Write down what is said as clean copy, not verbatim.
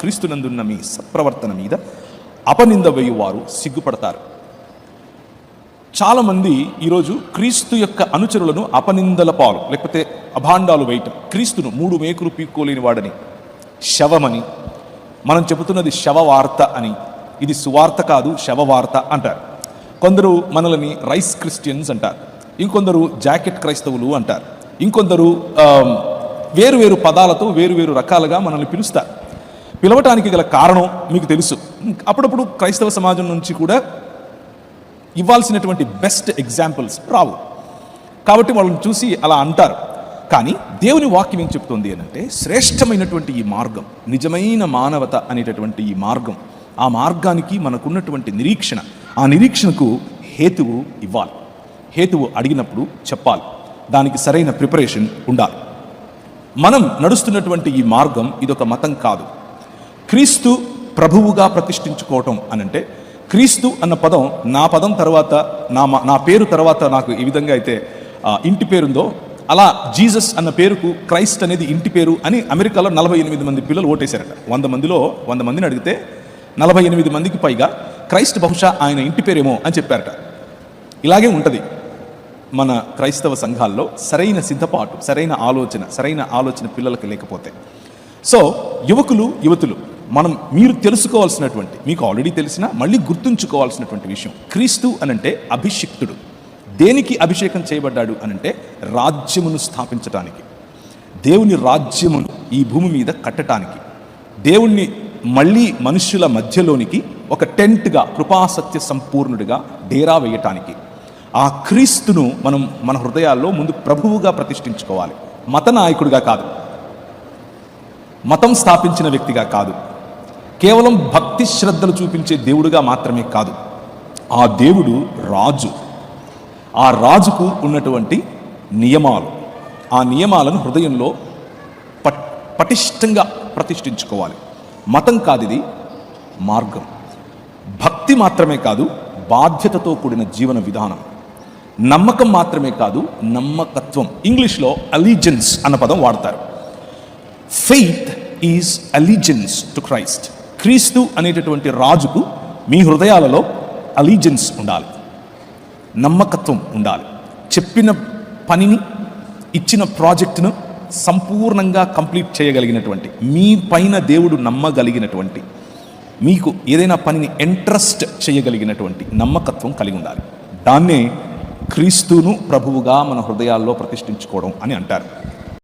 క్రీస్తునందున్న మీ సత్ప్రవర్తన మీద అపనింద వేయువారు సిగ్గుపడతారు. చాలామంది ఈరోజు క్రీస్తు యొక్క అనుచరులను అపనిందల పాలు లేకపోతే అభాండాలు వేయటం, క్రీస్తును 3 మేకులు పీక్కోలేని వాడని, శవమని, మనం చెబుతున్నది శవవార్త అని, ఇది సువార్త కాదు శవవార్త అంటారు. కొందరు మనల్ని రైస్ క్రిస్టియన్స్ అంటారు, ఇంకొందరు జాకెట్ క్రైస్తవులు అంటారు, ఇంకొందరు వేరు పదాలతో వేరు రకాలుగా మనల్ని పిలుస్తారు. పిలవటానికి గల కారణం మీకు తెలుసు. అప్పుడప్పుడు క్రైస్తవ సమాజం నుంచి కూడా ఇవ్వాల్సినటువంటి బెస్ట్ ఎగ్జాంపుల్స్ రావు, కాబట్టి వాళ్ళని చూసి అలా అంటారు. కానీ దేవుని వాక్యం ఏం చెప్తుంది అంటే, శ్రేష్టమైనటువంటి ఈ మార్గం, నిజమైన మానవత అనేటటువంటి ఈ మార్గం, ఆ మార్గానికి మనకున్నటువంటి నిరీక్షణ, ఆ నిరీక్షణకు హేతువు ఇవ్వాలి. హేతువు అడిగినప్పుడు చెప్పాలి, దానికి సరైన ప్రిపరేషన్ ఉండాలి. మనం నడుస్తున్నటువంటి ఈ మార్గం ఇదొక మతం కాదు. క్రీస్తు ప్రభువుగా ప్రతిష్ఠించుకోవటం అనంటే, క్రీస్తు అన్న పదం నా పదం తర్వాత నా పేరు తర్వాత నాకు ఈ విధంగా అయితే ఇంటి పేరుందో, అలా జీసస్ అన్న పేరుకు క్రైస్ట్ అనేది ఇంటి పేరు అని అమెరికాలో 48 మంది పిల్లలు ఓటేశారట. 100 మందిలో 100 మందిని అడిగితే 48 మందికి పైగా క్రైస్ట్ బహుశా ఆయన ఇంటి పేరేమో అని చెప్పారట. ఇలాగే ఉంటుంది మన క్రైస్తవ సంఘాల్లో సరైన సిద్ధపాటు, సరైన ఆలోచన పిల్లలకి లేకపోతే. సో యువతులు మీరు తెలుసుకోవాల్సినటువంటి, మీకు ఆల్రెడీ తెలిసిన మళ్ళీ గుర్తుంచుకోవాల్సినటువంటి విషయం, క్రీస్తు అనంటే అభిషిక్తుడు. దేనికి అభిషేకం చేయబడ్డాడు అనంటే, రాజ్యమును స్థాపించటానికి, దేవుని రాజ్యమును ఈ భూమి మీద కట్టడానికి, దేవుణ్ణి మళ్ళీ మనుష్యుల మధ్యలోనికి ఒక టెంట్గా, కృపాసత్య సంపూర్ణుడిగా డేరా వేయటానికి. ఆ క్రీస్తును మనం మన హృదయాల్లో ముందు ప్రభువుగా ప్రతిష్ఠించుకోవాలి. మత నాయకుడిగా కాదు, మతం స్థాపించిన వ్యక్తిగా కాదు, కేవలం భక్తి శ్రద్ధలు చూపించే దేవుడుగా మాత్రమే కాదు. ఆ దేవుడు రాజు. ఆ రాజుకు ఉన్నటువంటి నియమాలు, ఆ నియమాలను హృదయంలో పటిష్టంగా ప్రతిష్ఠించుకోవాలి. మతం కాదు, ఇది మార్గం. భక్తి మాత్రమే కాదు, బాధ్యతతో కూడిన జీవన విధానం. నమ్మకం మాత్రమే కాదు, నమ్మకత్వం. ఇంగ్లీష్లో అలీజెన్స్ అన్న పదం వాడతారు. Faith is allegiance to Christ. క్రీస్తు అనేటటువంటి రాజుకు మీ హృదయాలలో అలీజెన్స్ ఉండాలి, నమ్మకత్వం ఉండాలి. చెప్పిన పనిని, ఇచ్చిన ప్రాజెక్టును సంపూర్ణంగా కంప్లీట్ చేయగలిగినటువంటి, మీ పైన దేవుడు నమ్మగలిగినటువంటి, మీకు ఏదైనా పనిని ఎంట్రస్ట్ చేయగలిగినటువంటి నమ్మకత్వం కలిగి ఉండాలి. దాన్నే క్రీస్తును ప్రభువుగా మన హృదయాల్లో ప్రతిష్ఠించుకోవడం అని అంటారు.